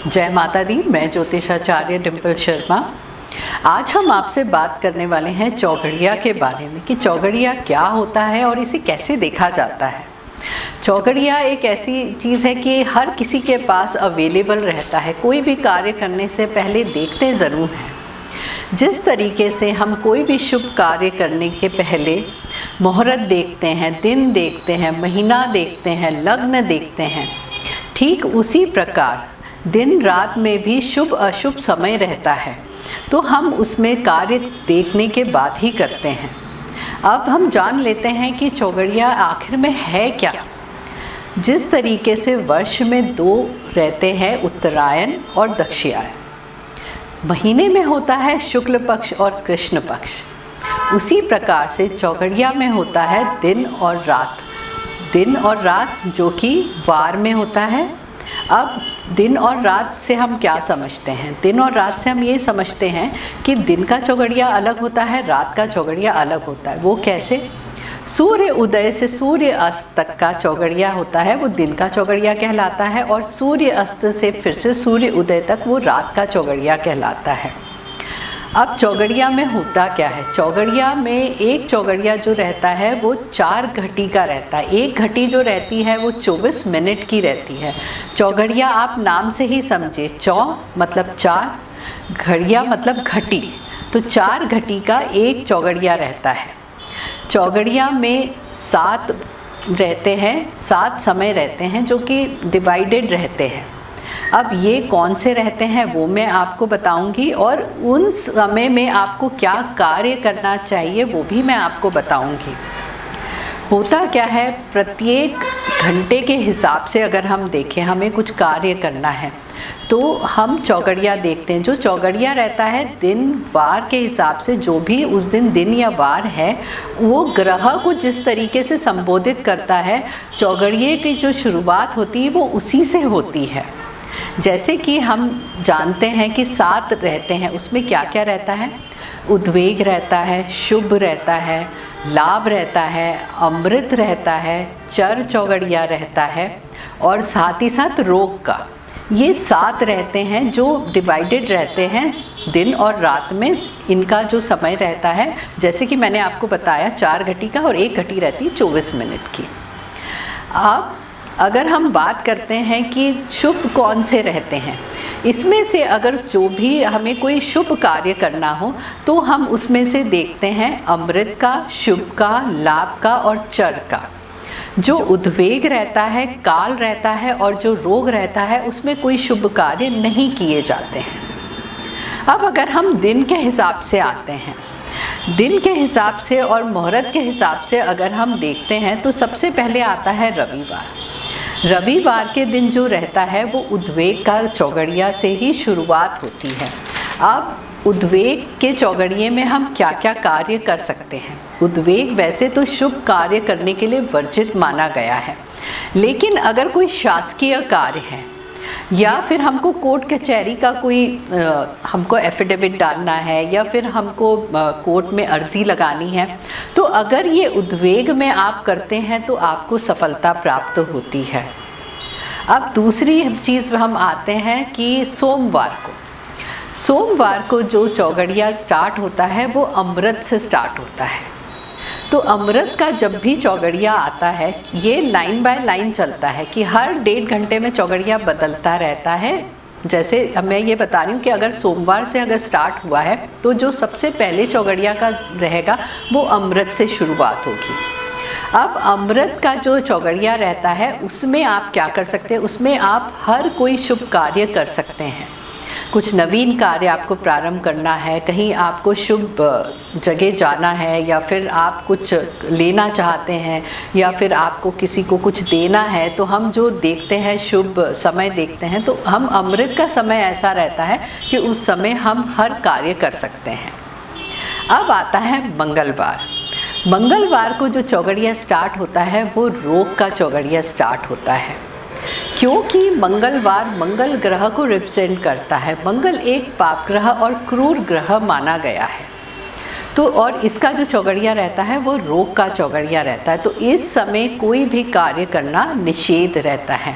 जय माता दी। मैं ज्योतिषाचार्य डिम्पल शर्मा। आज हम आपसे बात करने वाले हैं चौघड़िया के बारे में कि चौघड़िया क्या होता है और इसे कैसे देखा जाता है। चौघड़िया एक ऐसी चीज़ है कि हर किसी के पास अवेलेबल रहता है। कोई भी कार्य करने से पहले देखते ज़रूर हैं। जिस तरीके से हम कोई भी शुभ कार्य करने के पहले मुहूर्त देखते हैं, दिन देखते हैं, महीना देखते हैं, लग्न देखते हैं, ठीक उसी प्रकार दिन रात में भी शुभ अशुभ समय रहता है, तो हम उसमें कार्य देखने के बाद ही करते हैं। अब हम जान लेते हैं कि चौघड़िया आखिर में है क्या। जिस तरीके से वर्ष में दो रहते हैं, उत्तरायण और दक्षिणायन, महीने में होता है शुक्ल पक्ष और कृष्ण पक्ष, उसी प्रकार से चौघड़िया में होता है दिन और रात। दिन और रात जो कि वार में होता है। अब दिन और रात से हम क्या समझते हैं? दिन और रात से हम ये समझते हैं कि दिन का चौघड़िया अलग होता है, रात का चौघड़िया अलग होता है। वो कैसे? सूर्य उदय से सूर्य अस्त तक का चौघड़िया होता है, वो दिन का चौघड़िया कहलाता है, और सूर्य अस्त से फिर से सूर्य उदय तक वो रात का चौघड़िया कहलाता है। अब चौघड़िया में होता क्या है? चौघड़िया में एक चौघड़िया जो रहता है वो 4 घटी का रहता है। एक घटी जो रहती है वो 24 मिनट की रहती है। चौघड़िया आप नाम से ही समझे, चौ मतलब 4, घड़िया मतलब घटी, तो 4 घटी का एक चौघड़िया रहता है। चौघड़िया में 7 रहते हैं, 7 समय रहते हैं जो कि डिवाइडेड रहते हैं। अब ये कौन से रहते हैं वो मैं आपको बताऊंगी, और उन समय में आपको क्या कार्य करना चाहिए वो भी मैं आपको बताऊंगी। होता क्या है, प्रत्येक घंटे के हिसाब से अगर हम देखें, हमें कुछ कार्य करना है तो हम चौघड़िया देखते हैं। जो चौघड़िया रहता है दिन वार के हिसाब से, जो भी उस दिन या वार है, वो ग्रह को जिस तरीके से संबोधित करता है, चौघड़िए की जो शुरुआत होती है वो उसी से होती है। जैसे कि हम जानते हैं कि 7 रहते हैं, उसमें क्या क्या रहता है? उद्वेग रहता है, शुभ रहता है, लाभ रहता है, अमृत रहता है, चर चौघड़िया रहता है, और साथ ही साथ रोग का। ये 7 रहते हैं जो डिवाइडेड रहते हैं दिन और रात में। इनका जो समय रहता है, जैसे कि मैंने आपको बताया, 4 घटी का, और एक घटी रहती है 24 मिनट की। अब अगर हम बात करते हैं कि शुभ कौन से रहते हैं, इसमें से अगर जो भी हमें कोई शुभ कार्य करना हो तो हम उसमें से देखते हैं अमृत का, शुभ का, लाभ का और चर का। जो उद्वेग रहता है, काल रहता है, और जो रोग रहता है, उसमें कोई शुभ कार्य नहीं किए जाते हैं। अब अगर हम दिन के हिसाब से आते हैं, दिन के हिसाब से और मुहूर्त के हिसाब से अगर हम देखते हैं तो सबसे पहले आता है रविवार। रविवार के दिन जो रहता है वो उद्वेग का चौघड़िया से ही शुरुआत होती है। अब उद्वेग के चौघड़िए में हम क्या क्या कार्य कर सकते हैं? उद्वेग वैसे तो शुभ कार्य करने के लिए वर्जित माना गया है, लेकिन अगर कोई शासकीय कार्य है या फिर हमको कोर्ट कचहरी का कोई हमको एफिडेविट डालना है, या फिर हमको कोर्ट में अर्जी लगानी है, तो अगर ये उद्वेग में आप करते हैं तो आपको सफलता प्राप्त होती है। अब दूसरी चीज़ हम आते हैं कि सोमवार को जो चौघड़िया स्टार्ट होता है वो अमृत से स्टार्ट होता है। तो अमृत का जब भी चौघड़िया आता है, ये लाइन बाय लाइन चलता है कि हर 1.5 घंटे में चौघड़िया बदलता रहता है। जैसे मैं ये बता रही हूँ कि अगर सोमवार से अगर स्टार्ट हुआ है तो जो सबसे पहले चौघड़िया का रहेगा वो अमृत से शुरुआत होगी। अब अमृत का जो चौघड़िया रहता है उसमें आप क्या कर सकते हैं? उसमें आप हर कोई शुभ कार्य कर सकते हैं। कुछ नवीन कार्य आपको प्रारंभ करना है, कहीं आपको शुभ जगह जाना है, या फिर आप कुछ लेना चाहते हैं, या फिर आपको किसी को कुछ देना है, तो हम जो देखते हैं शुभ समय देखते हैं, तो हम अमृत का समय ऐसा रहता है कि उस समय हम हर कार्य कर सकते हैं। अब आता है मंगलवार को जो चौघड़िया स्टार्ट होता है वो रोग का चौघड़िया स्टार्ट होता है, क्योंकि मंगलवार मंगल ग्रह को रिप्रेजेंट करता है। मंगल एक पाप ग्रह और क्रूर ग्रह माना गया है, तो और इसका जो चौघड़िया रहता है वो रोग का चौघड़िया रहता है। तो इस समय कोई भी कार्य करना निषेध रहता है।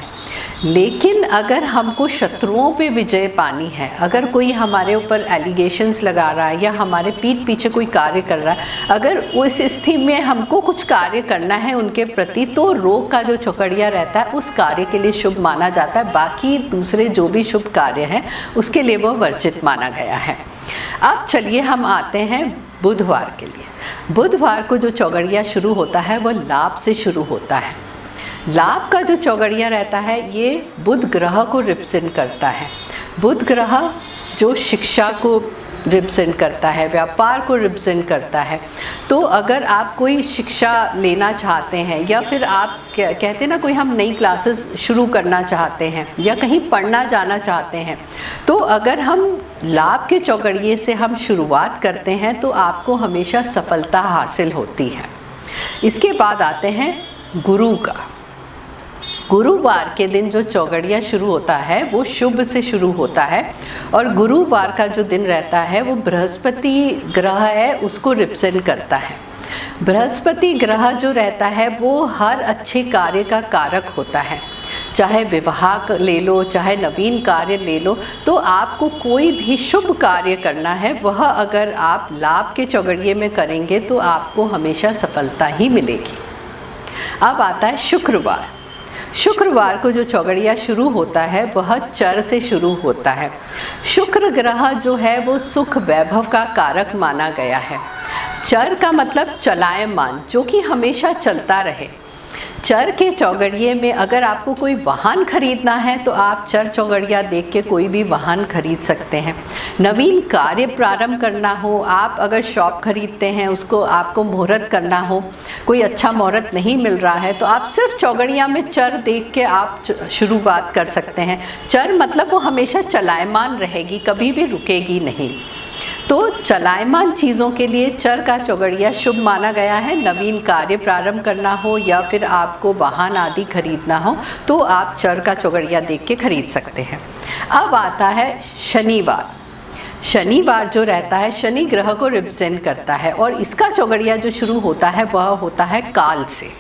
लेकिन अगर हमको शत्रुओं पे विजय पानी है, अगर कोई हमारे ऊपर एलिगेशंस लगा रहा है या हमारे पीठ पीछे कोई कार्य कर रहा है, अगर उस स्थिति में हमको कुछ कार्य करना है उनके प्रति, तो रोग का जो चौकड़िया रहता है उस कार्य के लिए शुभ माना जाता है। बाकी दूसरे जो भी शुभ कार्य हैं उसके लिए वो वर्जित माना गया है। अब चलिए हम आते हैं बुधवार के लिए। बुधवार को जो चौगड़िया शुरू होता है वह लाभ से शुरू होता है। लाभ का जो चौगड़िया रहता है ये बुध ग्रह को रिप्रेजेंट करता है। बुध ग्रह जो शिक्षा को रिप्रेजेंट करता है, व्यापार को रिप्रेजेंट करता है। तो अगर आप कोई शिक्षा लेना चाहते हैं या फिर आप कहते हैं ना कोई हम नई क्लासेस शुरू करना चाहते हैं या कहीं पढ़ना जाना चाहते हैं, तो अगर हम लाभ के चौगड़िए से हम शुरुआत करते हैं तो आपको हमेशा सफलता हासिल होती है। इसके बाद आते हैं गुरु का। गुरुवार के दिन जो चौगड़िया शुरू होता है वो शुभ से शुरू होता है और गुरुवार का जो दिन रहता है वो बृहस्पति ग्रह है उसको रिप्रेजेंट करता है। बृहस्पति ग्रह जो रहता है वो हर अच्छे कार्य का कारक होता है, चाहे विवाह ले लो, चाहे नवीन कार्य ले लो। तो आपको कोई भी शुभ कार्य करना है वह अगर आप लाभ के चौगड़िए में करेंगे तो आपको हमेशा सफलता ही मिलेगी। अब आता है शुक्रवार। शुक्रवार को जो चौगड़िया शुरू होता है वह चर से शुरू होता है। शुक्र ग्रह जो है वो सुख वैभव का कारक माना गया है। चर का मतलब चलायमान, जो कि हमेशा चलता रहे। चर के चौगड़िए में अगर आपको कोई वाहन खरीदना है तो आप चर चौगड़िया देख के कोई भी वाहन खरीद सकते हैं। नवीन कार्य प्रारंभ करना हो, आप अगर शॉप खरीदते हैं उसको आपको मुहूर्त करना हो, कोई अच्छा मुहूर्त नहीं मिल रहा है तो आप सिर्फ चौगड़िया में चर देख के आप शुरुआत कर सकते हैं। चर मतलब वो हमेशा चलायमान रहेगी, कभी भी रुकेगी नहीं। तो चलायमान चीज़ों के लिए चर का चौगड़िया शुभ माना गया है। नवीन कार्य प्रारंभ करना हो या फिर आपको वाहन आदि खरीदना हो तो आप चर का चौगड़िया देख के खरीद सकते हैं। अब आता है शनिवार। शनिवार जो रहता है शनि ग्रह को रिप्रेजेंट करता है और इसका चौगड़िया जो शुरू होता है वह होता है काल से।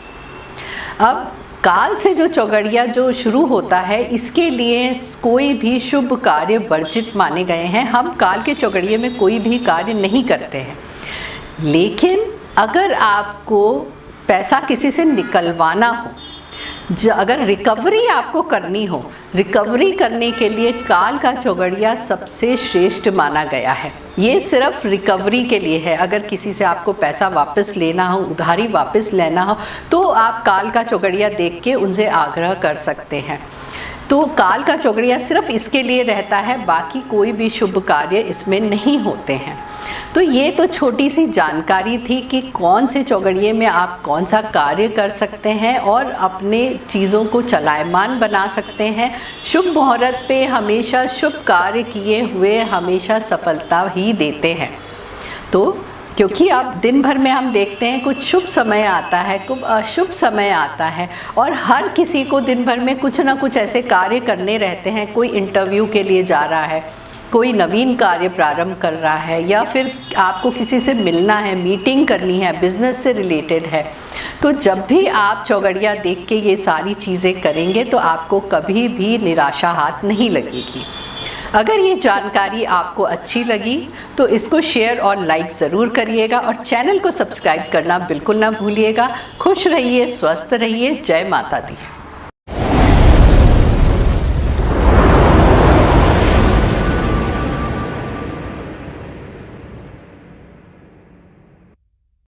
अब काल से जो चौगड़िया जो शुरू होता है इसके लिए कोई भी शुभ कार्य वर्जित माने गए हैं। हम काल के चौगड़िए में कोई भी कार्य नहीं करते हैं। लेकिन अगर आपको पैसा किसी से निकलवाना हो, अगर रिकवरी आपको करनी हो, रिकवरी करने के लिए काल का चौगड़िया सबसे श्रेष्ठ माना गया है। ये सिर्फ रिकवरी के लिए है। अगर किसी से आपको पैसा वापस लेना हो, उधारी वापस लेना हो, तो आप काल का चौगड़िया देख के उनसे आग्रह कर सकते हैं। तो काल का चौगड़िया सिर्फ इसके लिए रहता है, बाकी कोई भी शुभ कार्य इसमें नहीं होते हैं। तो ये तो छोटी सी जानकारी थी कि कौन से चौगड़िए में आप कौन सा कार्य कर सकते हैं और अपने चीज़ों को चलायमान बना सकते हैं। शुभ मुहूर्त पे हमेशा शुभ कार्य किए हुए हमेशा सफलता ही देते हैं। तो क्योंकि अब दिन भर में हम देखते हैं कुछ शुभ समय आता है, कुछ अशुभ समय आता है और हर किसी को दिन भर में कुछ ना कुछ ऐसे कार्य करने रहते हैं। कोई इंटरव्यू के लिए जा रहा है, कोई नवीन कार्य प्रारंभ कर रहा है या फिर आपको किसी से मिलना है, मीटिंग करनी है, बिजनेस से रिलेटेड है। तो जब भी आप चौगड़िया देख के ये सारी चीज़ें करेंगे तो आपको कभी भी निराशा हाथ नहीं लगेगी। अगर ये जानकारी आपको अच्छी लगी तो इसको शेयर और लाइक ज़रूर करिएगा और चैनल को सब्सक्राइब करना बिल्कुल ना भूलिएगा। खुश रहिए, स्वस्थ रहिए। जय माता दी।